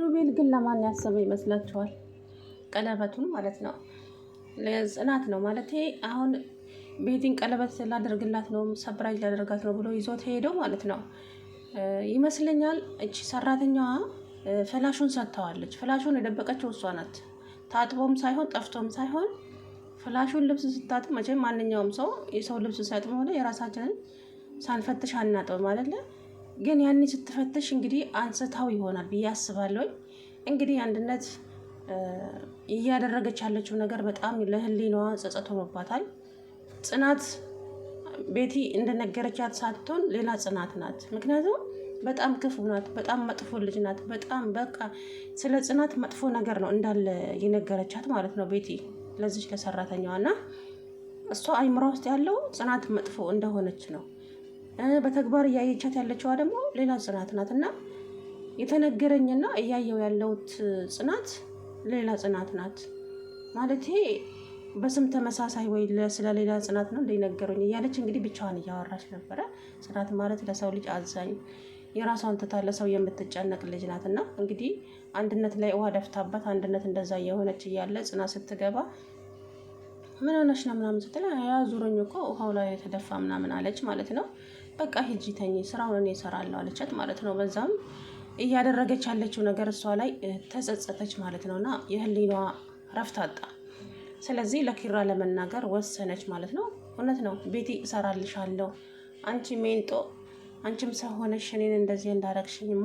ኪሩቤል ግን ለማን ያሰበ ይመስላችኋል? ቀለበቱን ማለት ነው ለጽናት ነው ማለት አሁን ቤቲን ቀለበት ላደርግላት ነው ሰፕራይዝ ላደርጋት ነው ብሎ ይዞት ሄደው ማለት ነው ይመስለኛል። እቺ ሰራተኛዋ ፍላሹን ሰጥተዋለች። ፍላሹን የደበቀችው እሷ ናት። ታጥቦም ሳይሆን ጠፍቶም ሳይሆን ፍላሹን ልብስ ስታጥብ መቼም ማንኛውም ሰው የሰው ልብስ ሲያጥብ ሆነ የራሳችንን ሳንፈትሽ አናጥብም አይደለ? ግን ያኔ ስትፈትሽ እንግዲህ አንስታው ይሆናል ብዬ አስባለሁ። እንግዲህ አንድነት እያደረገች ያለችው ነገር በጣም ለህሊናዋ ጸጸት ሆኖባታል። ጽናት ቤቲ እንደነገረቻት ሳትሆን ሌላ ጽናት ናት። ምክንያቱም በጣም ክፉ ናት፣ በጣም መጥፎ ልጅ ናት። በጣም በቃ ስለ ጽናት መጥፎ ነገር ነው እንዳለ የነገረቻት ማለት ነው ቤቲ ለዚች ለሰራተኛዋ እና እሷ አይምሯ ውስጥ ያለው ጽናት መጥፎ እንደሆነች ነው። በተግባር እያየቻት ያለችዋ ደግሞ ሌላ ጽናት ናት እና የተነገረኝና እያየው ያለውት ጽናት ሌላ ጽናት ናት ማለት በስም ተመሳሳይ ወይ ስለሌላ ጽናት ነው እንደነገሩኝ እያለች እንግዲህ ብቻዋን እያወራች ነበረ። ጽናት ማለት ለሰው ልጅ አዛኝ የራሷን ትታ ለሰው የምትጨነቅ ልጅ ናት እና እንግዲህ አንድነት ላይ ውሃ ደፍታባት አንድነት እንደዛ እየሆነች እያለ ጽናት ስትገባ ምን ሆነሽ ነው ምናምን ስትል ያዙረኝ እኮ ውሃው ላይ የተደፋ ምናምን አለች ማለት ነው። በቃ ሂጂ ተኝ ስራውን እኔ እሰራለሁ አለቻት ማለት ነው። በዛም እያደረገች ያለችው ነገር እሷ ላይ ተጸጸተች ማለት ነውና የህሊናዋ ረፍት አጣ። ስለዚህ ለኪራ ለመናገር ወሰነች ማለት ነው። እውነት ነው ቤቲ እሰራልሻለሁ፣ አንቺ ሜንጦ አንቺም ሰው ሆነሽ እኔን እንደዚህ እንዳረግሽኝማ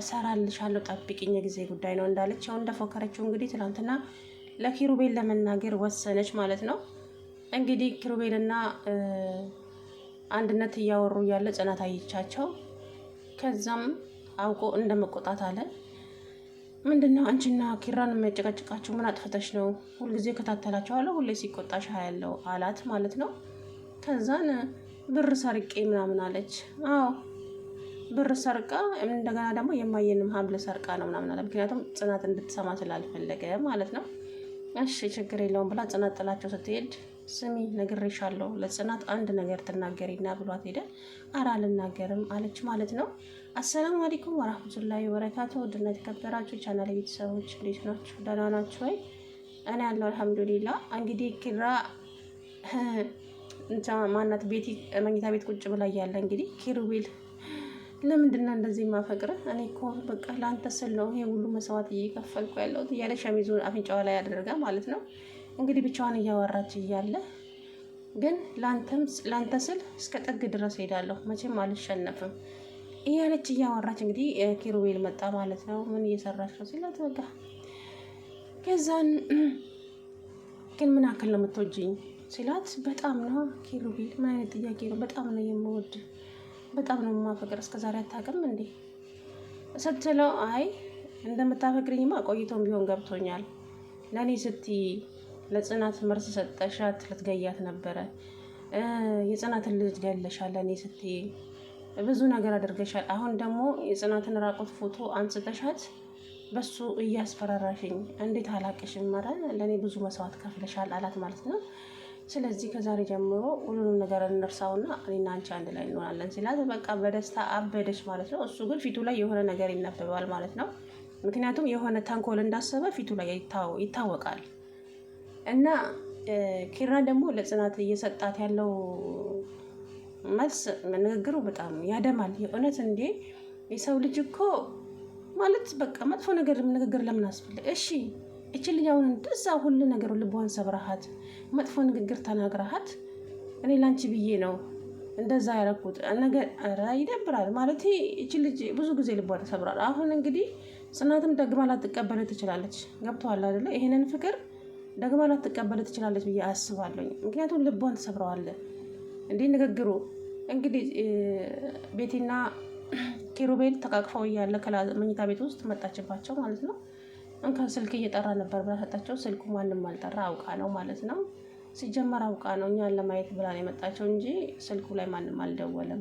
እሰራልሻለሁ፣ ጠብቂኝ የጊዜ ጉዳይ ነው እንዳለች ያው እንደፎከረችው እንግዲህ ትናንትና ለኪሩቤል ለመናገር ወሰነች ማለት ነው። እንግዲህ ኪሩቤልና አንድነት እያወሩ ያለ ጽናት አየቻቸው። ከዛም አውቆ እንደመቆጣት አለ። ምንድነው አንቺና ኪራን የሚያጨቃጭቃችሁ? ምን አጥፍተሽ ነው? ሁልጊዜ ከታተላቸዋለሁ፣ ሁሌ ሲቆጣሽ ያለው አላት ማለት ነው። ከዛን ብር ሰርቄ ምናምን አለች። አዎ ብር ሰርቃ እንደገና ደግሞ የማየንም ሀብል ሰርቃ ነው ምናምን አለ። ምክንያቱም ጽናት እንድትሰማ ስላልፈለገ ማለት ነው። እሺ ችግር የለውም ብላ ጽናት ጥላቸው ስትሄድ ስሚ ነግሬሻለሁ ለጽናት አንድ ነገር ትናገሪና ብሏት ሄደ። ኧረ አልናገርም አለች ማለት ነው። አሰላሙ አለይኩም ወራህመቱላሂ ወበረካቱ። ውድና የተከበራችሁ ቻናል ቤተሰቦች እንዴት ናችሁ? ደህና ናችሁ ወይ? እኔ ያለው አልሐምዱሊላህ። እንግዲህ ኪራ ማናት ቤቲ መኝታ ቤት ቁጭ ብላ እያለ እንግዲህ ኪሩቤል ለምንድን ነው እንደዚህ የማፈቅረ? እኔ እኮ በቃ ለአንተ ስል ነው ይሄ ሁሉ መስዋዕት እየከፈልኩ ያለሁት እያለ ሸሚዙን አፍንጫዋ ላይ ያደረጋ ማለት ነው። እንግዲህ ብቻዋን እያወራች እያለ ግን ለአንተ ስል እስከ ጥግ ድረስ ሄዳለሁ መቼም አልሸነፍም እያለች እያወራች እንግዲህ ኪሩቤል መጣ ማለት ነው። ምን እየሰራች ነው ሲላት በቃ ከዛን ግን ምን አክል ነው የምትወጂኝ ሲላት በጣም ነው ኪሩቤል ምን አይነት ጥያቄ ነው? በጣም ነው የምወድ በጣም ነው የማፈቅር እስከዛሬ አታውቅም እንዴ ስትለው አይ እንደምታፈቅሪኝማ ቆይቶም ቢሆን ገብቶኛል። ለእኔ ስትይ ለጽናት መርስ ሰጠሻት ልትገያት ነበረ። የጽናትን ልጅ ገለሻል፣ ለእኔ ስትይ ብዙ ነገር አድርገሻል። አሁን ደግሞ የጽናትን ራቁት ፎቶ አንስተሻት በሱ እያስፈራራሽኝ እንዴት አላቅሽም? ኧረ ለእኔ ብዙ መስዋዕት ከፍለሻል አላት ማለት ነው። ስለዚህ ከዛሬ ጀምሮ ሁሉንም ነገር እንርሳውና እኔና አንቺ አንድ ላይ እንሆናለን ሲላት በቃ በደስታ አበደች ማለት ነው። እሱ ግን ፊቱ ላይ የሆነ ነገር ይነበባል ማለት ነው። ምክንያቱም የሆነ ተንኮል እንዳሰበ ፊቱ ላይ ይታወቃል። እና ኪራ ደግሞ ለጽናት እየሰጣት ያለው መልስ ንግግሩ በጣም ያደማል። የእውነት እንዴ የሰው ልጅ እኮ ማለት በቃ መጥፎ ነገር ንግግር ለምን አስፈልግ? እሺ እቺ ልጅ አሁን እንደዛ ሁሉ ነገር ልቧን ሰብረሃት መጥፎ ንግግር ተናግረሃት እኔ ላንቺ ብዬ ነው እንደዛ ያደረኩት ነገር ይደብራል ማለት እቺ ልጅ ብዙ ጊዜ ልቧ ተሰብሯል። አሁን እንግዲህ ጽናትም ደግማ ላትቀበል ትችላለች። ገብቶሃል አይደለ? ይሄንን ፍቅር ደግማ ላትቀበል ትችላለች ብዬ አስባለሁ። ምክንያቱም ልቧን ተሰብረዋል እንዴ ንግግሩ። እንግዲህ ቤቲና ኪሩቤል ተቃቅፈው እያለ ከመኝታ ቤት ውስጥ መጣችባቸው ማለት ነው። እንኳን ስልክ እየጠራ ነበር ብላ ሰጣቸው። ስልኩ ማንም አልጠራ አውቃ ነው ማለት ነው። ሲጀመር አውቃ ነው እኛን ለማየት ብላ ነው የመጣቸው እንጂ ስልኩ ላይ ማንም አልደወለም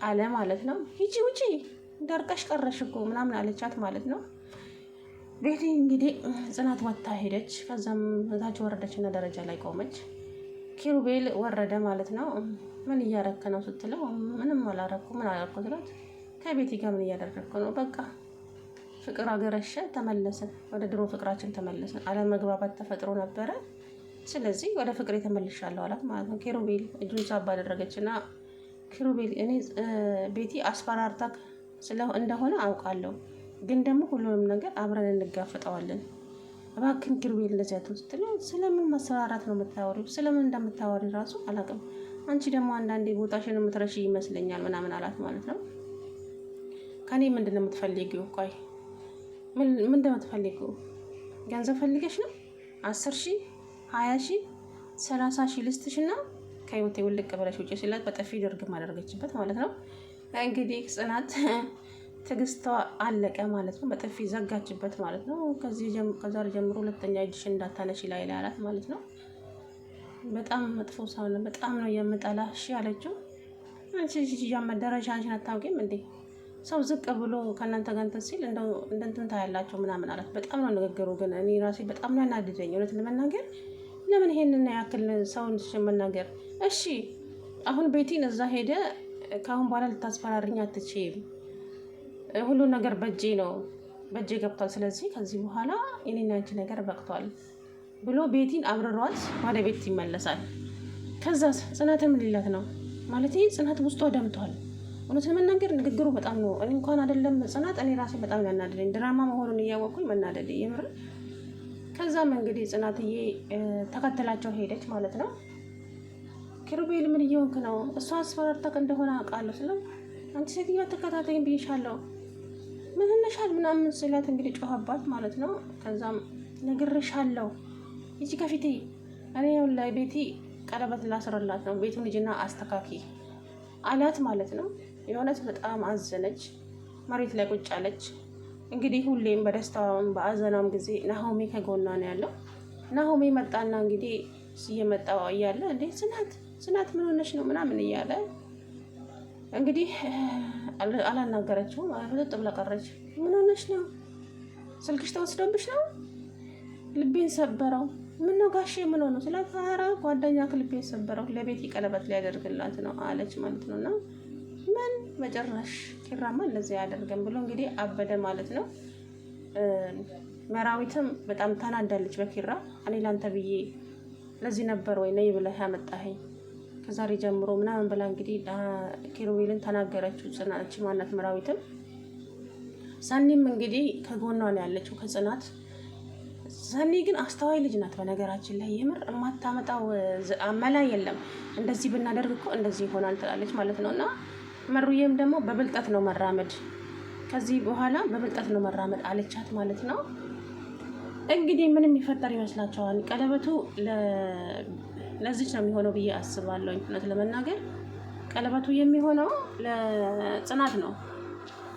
አለ ማለት ነው። ሂጂ ውጪ ደርቀሽ ቀረሽ እኮ ምናምን አለቻት ማለት ነው። ቤቲ እንግዲህ ጽናት ወጥታ ሄደች። ከዛም እዛች ወረደች እና ደረጃ ላይ ቆመች። ኪሩቤል ወረደ ማለት ነው። ምን እያረከ ነው ስትለው ምንም አላረኩ ምን አላረኩ ስላት ከቤቲ ጋር ምን እያደረግኩ ነው በቃ ፍቅር አገረሸ፣ ተመለስን፣ ወደ ድሮ ፍቅራችን ተመለስን። አለመግባባት ተፈጥሮ ነበረ። ስለዚህ ወደ ፍቅር ተመልሻለሁ አላት ማለት ነው። ኪሩቤል እጁን ሳብ አደረገችና ኪሩቤል እኔ ቤቲ አስፈራርታ እንደሆነ አውቃለሁ፣ ግን ደግሞ ሁሉንም ነገር አብረን እንጋፈጠዋለን። እባክን ኪሩቤል እንደዚህ አትወስድ። ስለምን ማስፈራራት ነው የምታወሪው? ስለምን እንደምታወሪ ራሱ አላውቅም። አንቺ ደግሞ አንዳንዴ ቦታሽን የምትረሺ ይመስለኛል ምናምን አላት ማለት ነው። ከኔ ምንድን ነው የምትፈልጊው? ቆይ ምን እንደምትፈልጊው? ገንዘብ ፈልገሽ ነው? 10,000 20,000 30,000 ልስጥሽና ከህይወቴ ውልቅ ብለሽ ውጪ ሲላት በጥፊ ድርግም አደረገችበት ማለት ነው። እንግዲህ ጽናት ትዕግስቷ አለቀ ማለት ነው። በጥፊ ዘጋችበት ማለት ነው። ከዛሬ ጀምሮ ሁለተኛ እጅሽ እንዳታነሺ ላይ አላት ማለት ነው። በጣም መጥፎ ሰው ነው፣ በጣም ነው የምጠላሽ አለችው። አንቺ ደረጃሽን አታውቂም እንዴ? ሰው ዝቅ ብሎ ከእናንተ ጋር እንትን ሲል እንደው እንትን ታያላችሁ ምናምን አላት። በጣም ነው ንግግሩ ግን እኔ ራሴ በጣም ነው ያናድደኝ እውነት ለመናገር። ለምን ይሄንን ያክል ሰውን መናገር? እሺ አሁን ቤቲን እዛ ሄደ ከአሁን በኋላ ልታስፈራርኝ አትችይም፣ ሁሉ ነገር በእጄ ነው፣ በእጄ ገብቷል። ስለዚህ ከዚህ በኋላ የኔና አንቺ ነገር በቅቷል ብሎ ቤቲን አብረሯት ወደ ቤት ይመለሳል። ከዛ ጽናት ምን ሊላት ነው ማለት ጽናት ውስጧ ደምቷል። እውነት ለመናገር ንግግሩ በጣም ነው እኔ እንኳን አይደለም ጽናት እኔ ራሴ በጣም ያናደደኝ ድራማ መሆኑን እያወቅኩኝ መናደድ የምር። ከዛም እንግዲህ ጽናትዬ ተከተላቸው ሄደች ማለት ነው። ኪሩቤል ምን እየሆንክ ነው? እሷ አስፈራርታክ እንደሆነ አውቃለሁ ስለ አንቺ ሴትዮዋ ተከታተይኝ ብዬሻለሁ ምን ሆነሻል ምናምን ስላት እንግዲህ ጮኸባት ማለት ነው። ከዛም ነግሬሻለሁ ይቺ ከፊቴ እኔ ላይ ቤቲ ቀለበት ላስረላት ነው ቤቱን ልጅና አስተካኪ አላት ማለት ነው። የሆነት በጣም አዘነች፣ መሬት ላይ ቁጭ አለች። እንግዲህ ሁሌም በደስታዋም በአዘናም ጊዜ ናሆሜ ከጎኗ ነው ያለው። ናሆሜ መጣና እንግዲህ እየመጣ እያለ እንዴ ጽናት ምን ሆነሽ ነው ምናምን እያለ እንግዲህ አላናገረችው ማለት ብላ ቀረች። ምን ሆነሽ ነው? ስልክሽ ተወስዶብሽ ነው? ልቤን ሰበረው። ምን ነው ጋሼ ምን ሆነ? ስለታራ ጓደኛ ልቤን ሰበረው ለቤቲ ቀለበት ሊያደርግላት ነው አለች ማለት ነውና ምን መጨረሽ ኪራማ እንደዚህ ያደርገን ብሎ እንግዲህ አበደ ማለት ነው። መራዊትም በጣም ተናዳለች በኪራ። እኔ ላንተ ብዬ ለዚህ ነበር ወይ ነይ ብለህ ያመጣኸኝ ከዛሬ ጀምሮ ምናምን ብላ እንግዲህ ኪሩቤልን ተናገረችው። ጽናት ማናት መራዊትም ሰኒም እንግዲህ ከጎኗ ነው ያለችው ከጽናት። ሰኒ ግን አስተዋይ ልጅ ናት በነገራችን ላይ የምር የማታመጣው አመላ የለም። እንደዚህ ብናደርግ እኮ እንደዚህ ይሆናል ትላለች ማለት ነውና መሩዬም ደግሞ በብልጠት ነው መራመድ፣ ከዚህ በኋላ በብልጠት ነው መራመድ አለቻት ማለት ነው። እንግዲህ ምንም ይፈጠር ይመስላችኋል? ቀለበቱ ለዚች ነው የሚሆነው ብዬ አስባለሁ። እውነት ለመናገር ቀለበቱ የሚሆነው ለጽናት ነው።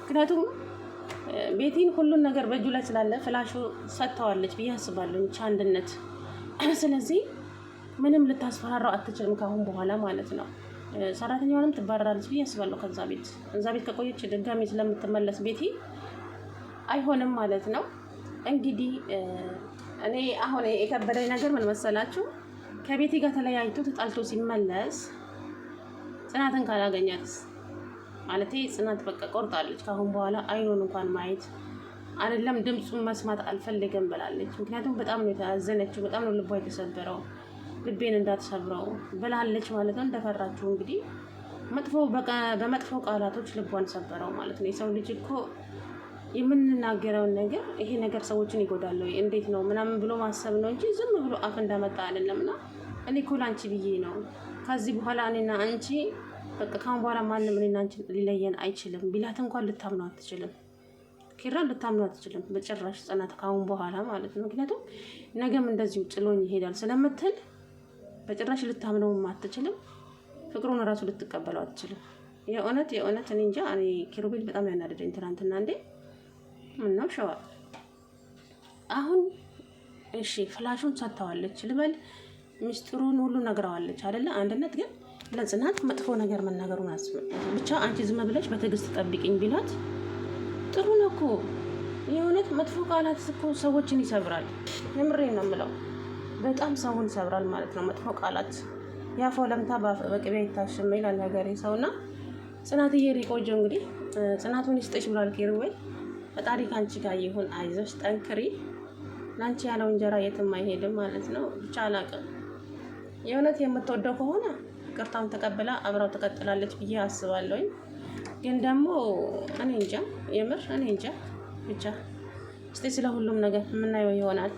ምክንያቱም ቤቲን ሁሉን ነገር በእጁ ላይ ስላለ ፍላሹ ሰጥተዋለች ብዬ አስባለሁ አንድነት። ስለዚህ ምንም ልታስፈራራው አትችልም ካሁን በኋላ ማለት ነው። ሰራተኛዋንም ትባረራለች ብዬ አስባለሁ እዛ ቤት ከቆየች ድጋሚ ስለምትመለስ ቤቲ አይሆንም ማለት ነው። እንግዲህ እኔ አሁን የከበደኝ ነገር ምን መሰላችሁ? ከቤቲ ጋር ተለያይቶ ተጣልቶ ሲመለስ ጽናትን ካላገኛት ማለት ጽናት በቃ ቆርጣለች። ካሁን በኋላ አይኑን እንኳን ማየት አይደለም ድምፁን መስማት አልፈልግም ብላለች። ምክንያቱም በጣም ነው የተያዘነችው፣ በጣም ነው ልቧ የተሰበረው፣ ልቤን እንዳትሰብረው ብላለች ማለት ነው። እንደፈራችሁ እንግዲህ በመጥፎ ቃላቶች ልቧን ሰበረው ማለት ነው። የሰው ልጅ እኮ የምንናገረውን ነገር ይሄ ነገር ሰዎችን ይጎዳል ወይ እንዴት ነው ምናምን ብሎ ማሰብ ነው እንጂ ዝም ብሎ አፍ እንዳመጣ አይደለምና እኔ እኮ ላንቺ ብዬ ነው ከዚህ በኋላ እኔና አንቺ በቃ ካሁን በኋላ ማንም እኔና አንቺ ሊለየን አይችልም ቢላት እንኳን ልታምነው አትችልም። ኪራን ልታምነው አትችልም በጭራሽ ጽናት ካሁን በኋላ ማለት ነው። ምክንያቱም ነገም እንደዚሁ ጥሎኝ ይሄዳል ስለምትል በጭራሽ ልታምነውም አትችልም። ፍቅሩን እራሱ ልትቀበለው አትችልም። የእውነት እኔ እንጃ። እኔ ኪሩቤል በጣም ያናደደኝ ትናንትና እንዴ ምነው ሸዋ አሁን እሺ ፍላሹን ሰጥተዋለች ልበል፣ ሚስጥሩን ሁሉ ነግረዋለች አይደለ? አንድነት ግን ለጽናት መጥፎ ነገር መናገሩን አስበው ብቻ አንቺ ዝም ብለሽ በትዕግስት ጠብቂኝ ቢላት ጥሩ ነው እኮ። የእውነት መጥፎ ቃላት እኮ ሰዎችን ይሰብራል። የምሬን ነው የምለው፣ በጣም ሰውን ይሰብራል ማለት ነው መጥፎ ቃላት። ያፈው ለምታ በቅቤ ይታሽም ይላል ሀገሬ ሰውና ጽናትዬ ሪቆጆ እንግዲህ ጽናቱን ይስጥሽ ብሏል ኪሩቤል። ፈጣሪ ከአንቺ ጋር ይሁን። አይዞሽ፣ ጠንክሪ። ለአንቺ ያለው እንጀራ የትም አይሄድም ማለት ነው። ብቻ አላቅም። የእውነት የምትወደው ከሆነ ይቅርታውን ተቀብላ አብራው ትቀጥላለች ብዬ አስባለሁኝ። ግን ደግሞ እኔ እንጃ፣ የምር እኔ እንጃ። ብቻ እስቲ ስለ ሁሉም ነገር የምናየው ይሆናል።